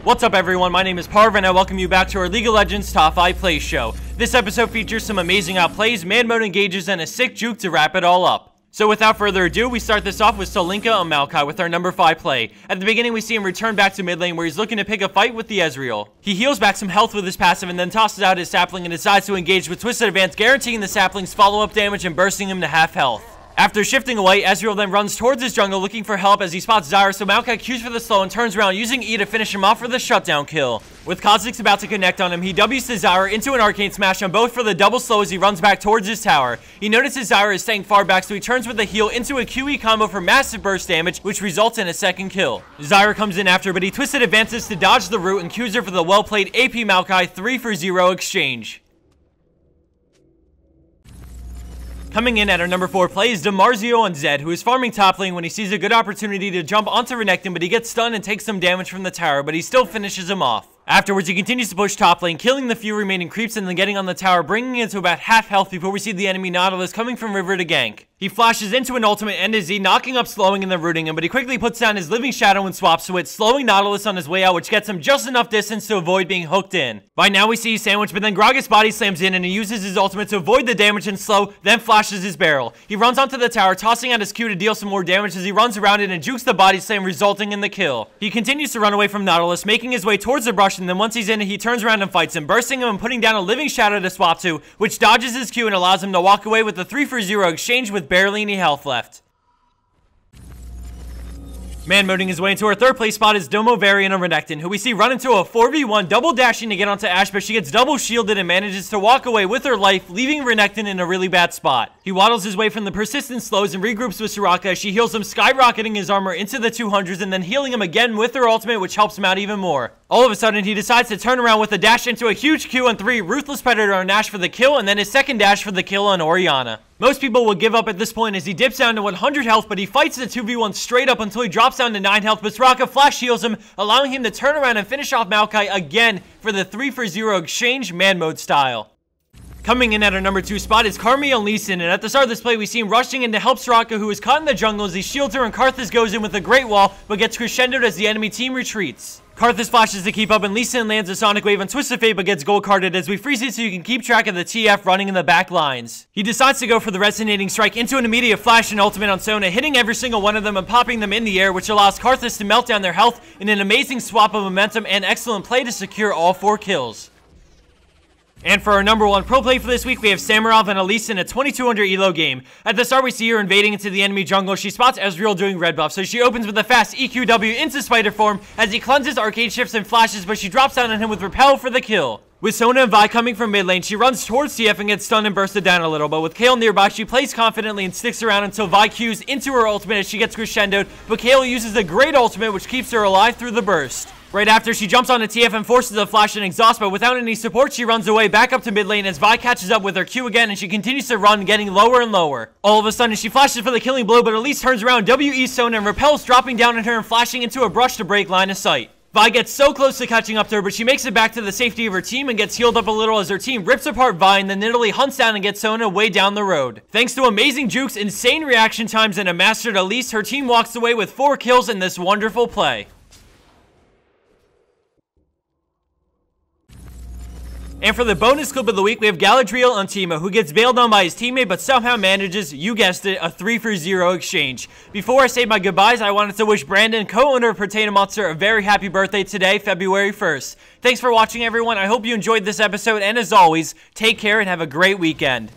What's up everyone, my name is Parv and I welcome you back to our League of Legends Top 5 Plays show. This episode features some amazing outplays, man mode engages, and a sick juke to wrap it all up. So without further ado, we start this off with Solinca on Maoki with our number 5 play. At the beginning we see him return back to mid lane where he's looking to pick a fight with the Ezreal. He heals back some health with his passive and then tosses out his sapling and decides to engage with Twisted Advance, guaranteeing the sapling's follow-up damage and bursting him to half health. After shifting away, Ezreal then runs towards his jungle looking for help as he spots Zyra, so Maoki cues for the slow and turns around using E to finish him off for the shutdown kill. With Kha'Zix about to connect on him, he W's to Zyra into an arcane smash on both for the double slow as he runs back towards his tower. He notices Zyra is staying far back, so he turns with a heal into a QE combo for massive burst damage, which results in a second kill. Zyra comes in after, but he Twisted Advances to dodge the root and cues her for the well-played AP Maoki 3-for-0 exchange. Coming in at our number 4 play is DiMarzio on Zed, who is farming top lane when he sees a good opportunity to jump onto Renekton, but he gets stunned and takes some damage from the tower, but he still finishes him off. Afterwards, he continues to push top lane, killing the few remaining creeps and then getting on the tower, bringing it to about half health before we see the enemy Nautilus coming from river to gank. He flashes into an ultimate and a Z, knocking up, slowing, and then rooting him, but he quickly puts down his living shadow and swaps to it, slowing Nautilus on his way out, which gets him just enough distance to avoid being hooked in. By now, we see he's sandwiched, but then Gragas body slams in and he uses his ultimate to avoid the damage and slow, then flashes his barrel. He runs onto the tower, tossing out his Q to deal some more damage as he runs around it and jukes the body slam, resulting in the kill. He continues to run away from Nautilus, making his way towards the brush, and then once he's in, he turns around and fights him, bursting him and putting down a living shadow to swap to, which dodges his Q and allows him to walk away with a 3-for-0 exchange with barely any health left. Man moding his way into our third place spot is Domovarion on Renekton, who we see run into a 4v1 double dashing to get onto Ashe, but she gets double shielded and manages to walk away with her life, leaving Renekton in a really bad spot. He waddles his way from the persistent slows and regroups with Soraka as she heals him, skyrocketing his armor into the 200s and then healing him again with her ultimate, which helps him out even more. All of a sudden, he decides to turn around with a dash into a huge Q on 3, Ruthless Predator on Ashe for the kill, and then his second dash for the kill on Orianna. Most people will give up at this point as he dips down to 100 health, but he fights the 2v1 straight up until he drops down to 9 health, but Soraka flash heals him, allowing him to turn around and finish off Maoki again for the 3-for-0 exchange man mode style. Coming in at our number 2 spot is Karmie on Elise, and at the start of this play, we see him rushing in to help Soraka, who is caught in the jungle as he shields her, and Karthus goes in with a great wall, but gets crescendoed as the enemy team retreats. Karthus flashes to keep up, and Lee Sin lands a Sonic Wave on Twisted Fate, but gets gold carded as we freeze it so you can keep track of the TF running in the back lines. He decides to go for the Resonating Strike into an immediate flash and ultimate on Sona, hitting every single one of them and popping them in the air, which allows Karthus to melt down their health in an amazing swap of momentum and excellent play to secure all 4 kills. And for our number 1 pro play for this week, we have SaMaRoV and Elise in a 2200 elo game. At the start, we see her invading into the enemy jungle. She spots Ezreal doing red buff, so she opens with a fast EQW into spider form as he cleanses, arcade shifts, and flashes, but she drops down on him with repel for the kill. With Sona and Vi coming from mid lane, she runs towards TF and gets stunned and bursted down a little, but with Kayle nearby, she plays confidently and sticks around until Vi Qs into her ultimate as she gets crescendoed, but Kayle uses a great ultimate which keeps her alive through the burst. Right after, she jumps onto TF and forces a flash and exhaust, but without any support, she runs away back up to mid lane as Vi catches up with her Q again, and she continues to run, getting lower and lower. All of a sudden, she flashes for the killing blow, but Elise turns around, WE Sona, and repels, dropping down on her and flashing into a brush to break line of sight. Vi gets so close to catching up to her, but she makes it back to the safety of her team and gets healed up a little as her team rips apart Vi and then Italy hunts down and gets Sona way down the road. Thanks to amazing jukes, insane reaction times, and a mastered Elise, her team walks away with 4 kills in this wonderful play. And for the bonus clip of the week, we have Galadriel on Teemo, who gets bailed on by his teammate, but somehow manages, you guessed it, a 3-for-0 exchange. Before I say my goodbyes, I wanted to wish Brandon, co-owner of Protatomonster, a very happy birthday today, February 1st. Thanks for watching, everyone. I hope you enjoyed this episode, and as always, take care and have a great weekend.